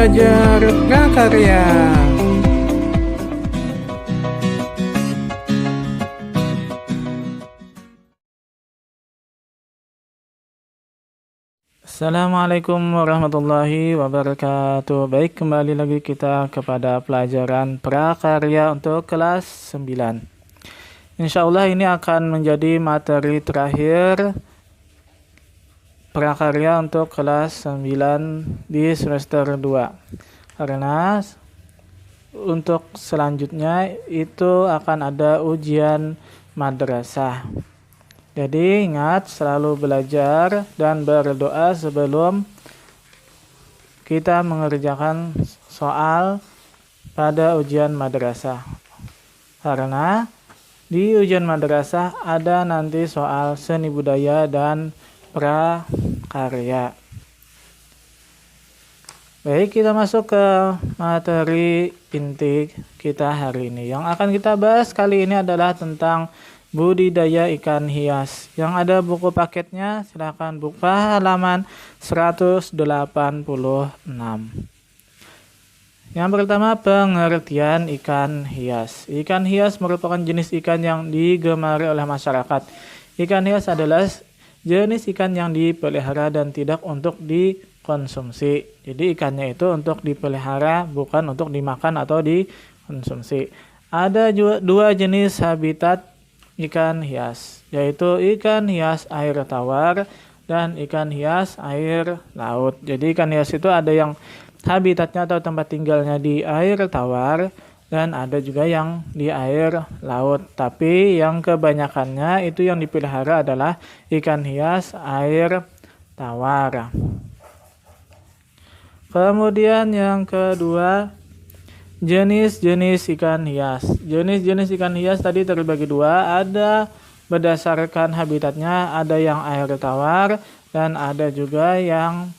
belajar prakarya. Assalamualaikum warahmatullahi wabarakatuh. Baik, kembali lagi kita kepada pelajaran prakarya untuk kelas 9. Insya Allah ini akan menjadi materi terakhir prakarya untuk kelas 9 di semester 2. Karena untuk selanjutnya itu akan ada ujian madrasah. Jadi ingat selalu belajar dan berdoa sebelum kita mengerjakan soal pada ujian madrasah. Karena di ujian madrasah ada nanti soal seni budaya dan prakarya. Baik, kita masuk ke materi inti kita hari ini. Yang akan kita bahas kali ini adalah tentang budidaya ikan hias. Yang ada buku paketnya, silakan buka halaman 186. Yang pertama, pengertian ikan hias. Ikan hias merupakan jenis ikan yang digemari oleh masyarakat. Ikan hias adalah jenis ikan yang dipelihara dan tidak untuk dikonsumsi. Jadi ikannya itu untuk dipelihara, bukan untuk dimakan atau dikonsumsi. Ada dua jenis habitat ikan hias, yaitu ikan hias air tawar dan ikan hias air laut. Jadi ikan hias itu ada yang habitatnya atau tempat tinggalnya di air tawar dan ada juga yang di air laut. Tapi yang kebanyakannya itu yang dipelihara adalah ikan hias air tawar. Kemudian yang kedua, jenis-jenis ikan hias. Jenis-jenis ikan hias tadi terbagi dua, ada berdasarkan habitatnya, ada yang air tawar dan ada juga yang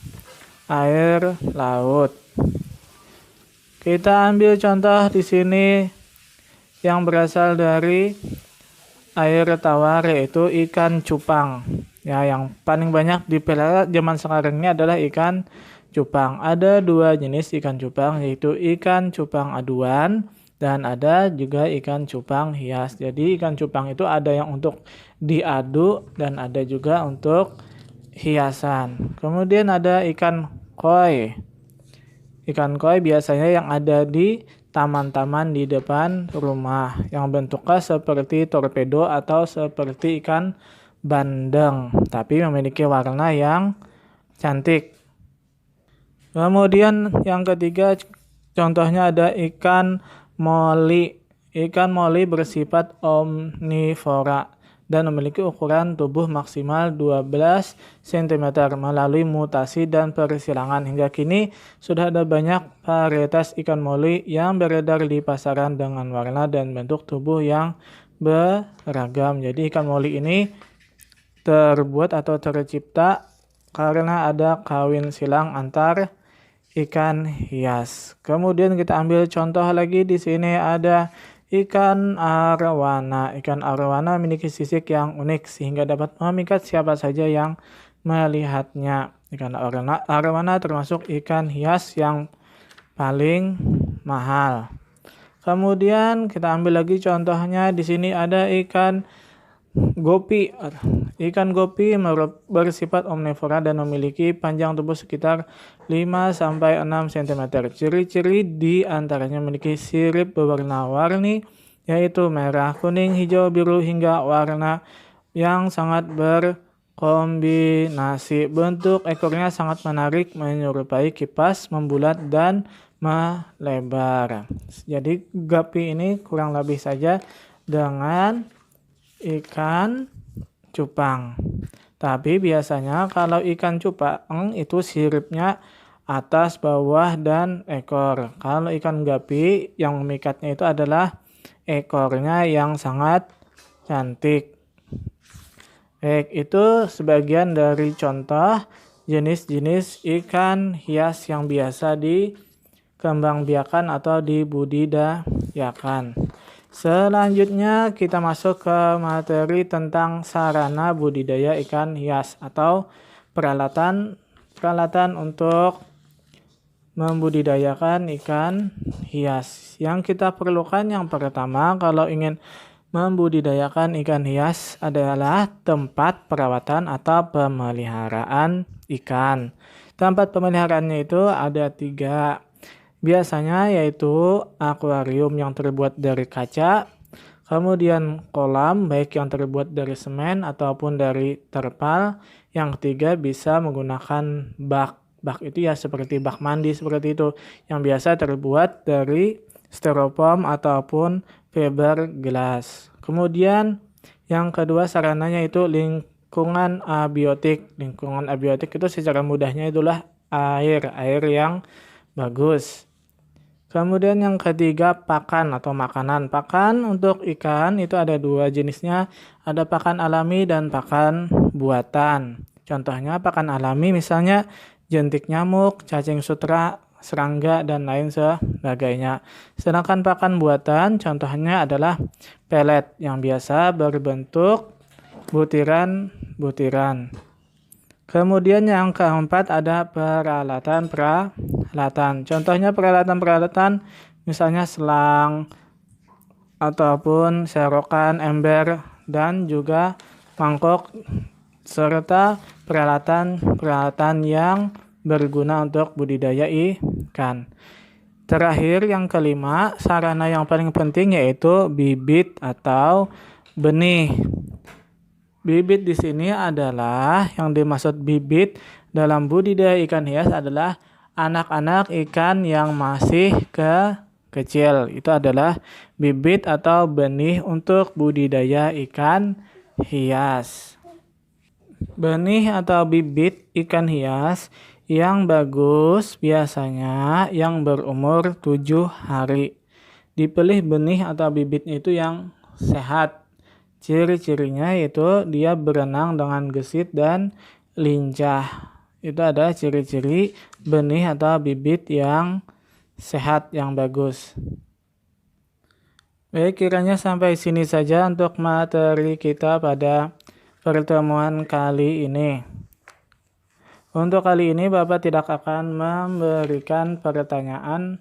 air laut. Kita ambil contoh di sini yang berasal dari air tawar, yaitu ikan cupang. Ya, yang paling banyak dipelihara zaman sekarang ini adalah ikan cupang. Ada dua jenis ikan cupang, yaitu ikan cupang aduan dan ada juga ikan cupang hias. Jadi ikan cupang itu ada yang untuk diadu dan ada juga untuk hiasan. Kemudian ada ikan koi. Ikan koi biasanya yang ada di taman-taman di depan rumah, yang bentuknya seperti torpedo atau seperti ikan bandeng, tapi memiliki warna yang cantik. Kemudian yang ketiga, contohnya ada ikan moli. Ikan moli bersifat omnivora dan memiliki ukuran tubuh maksimal 12 cm melalui mutasi dan persilangan. Hingga kini sudah ada banyak varietas ikan moli yang beredar di pasaran dengan warna dan bentuk tubuh yang beragam. Jadi ikan moli ini terbuat atau tercipta karena ada kawin silang antar ikan hias. Kemudian kita ambil contoh lagi, di sini ada ikan arwana. Ikan arwana memiliki sisik yang unik sehingga dapat memikat siapa saja yang melihatnya. Ikan arwana termasuk ikan hias yang paling mahal. Kemudian kita ambil lagi contohnya, di sini ada ikan gopi. Ikan gopi bersifat omnivora dan memiliki panjang tubuh sekitar 5-6 cm. Ciri-ciri di antaranya memiliki sirip berwarna-warni, yaitu merah, kuning, hijau, biru, hingga warna yang sangat berkombinasi. Bentuk ekornya sangat menarik, menyerupai kipas, membulat, dan melebar. Jadi gopi ini kurang lebih saja dengan ikan cupang. Tapi biasanya kalau ikan cupang itu siripnya atas, bawah, dan ekor. Kalau ikan gapi yang memikatnya itu adalah ekornya yang sangat cantik. Baik, itu sebagian dari contoh jenis-jenis ikan hias yang biasa dikembangbiakan atau dibudidayakan. Selanjutnya kita masuk ke materi tentang sarana budidaya ikan hias atau peralatan untuk membudidayakan ikan hias. Yang kita perlukan yang pertama kalau ingin membudidayakan ikan hias adalah tempat perawatan atau pemeliharaan ikan. Tempat pemeliharaannya itu ada 3. Biasanya yaitu akuarium yang terbuat dari kaca, kemudian kolam baik yang terbuat dari semen ataupun dari terpal. Yang ketiga bisa menggunakan bak. Bak itu ya seperti bak mandi seperti itu yang biasa terbuat dari styrofoam ataupun fiberglass. Kemudian yang kedua sarananya itu lingkungan abiotik. Lingkungan abiotik itu secara mudahnya itulah air yang bagus. Kemudian yang ketiga pakan atau makanan. Pakan untuk ikan itu ada 2 jenisnya, ada pakan alami dan pakan buatan. Contohnya pakan alami misalnya jentik nyamuk, cacing sutra, serangga, dan lain sebagainya. Sedangkan pakan buatan contohnya adalah pelet yang biasa berbentuk butiran-butiran. Kemudian yang keempat ada peralatan. Contohnya peralatan misalnya selang ataupun serokan, ember, dan juga mangkok serta peralatan yang berguna untuk budidaya ikan. Terakhir yang kelima, sarana yang paling penting yaitu bibit atau benih. Bibit di sini adalah yang dimaksud bibit dalam budidaya ikan hias adalah anak-anak ikan yang masih kecil. Itu adalah bibit atau benih untuk budidaya ikan hias. Benih atau bibit ikan hias yang bagus biasanya yang berumur 7 hari. Dipilih benih atau bibitnya itu yang sehat. Ciri-cirinya yaitu dia berenang dengan gesit dan lincah. Itu adalah ciri-ciri benih atau bibit yang sehat, yang bagus. Baik, kiranya sampai sini saja untuk materi kita pada pertemuan kali ini. Untuk kali ini Bapak tidak akan memberikan pertanyaan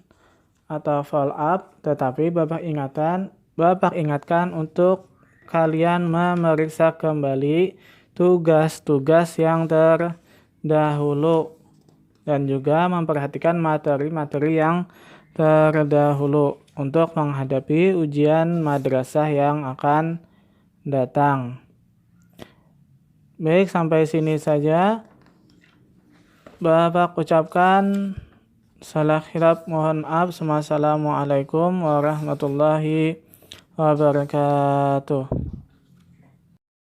atau follow up, tetapi Bapak ingatkan untuk kalian memeriksa kembali tugas-tugas yang terdahulu dan juga memperhatikan materi-materi yang terdahulu untuk menghadapi ujian madrasah yang akan datang. Baik, sampai sini saja. Bapak ucapkan salah hilaf, mohon maaf. Assalamualaikum warahmatullahi wabarakatuh.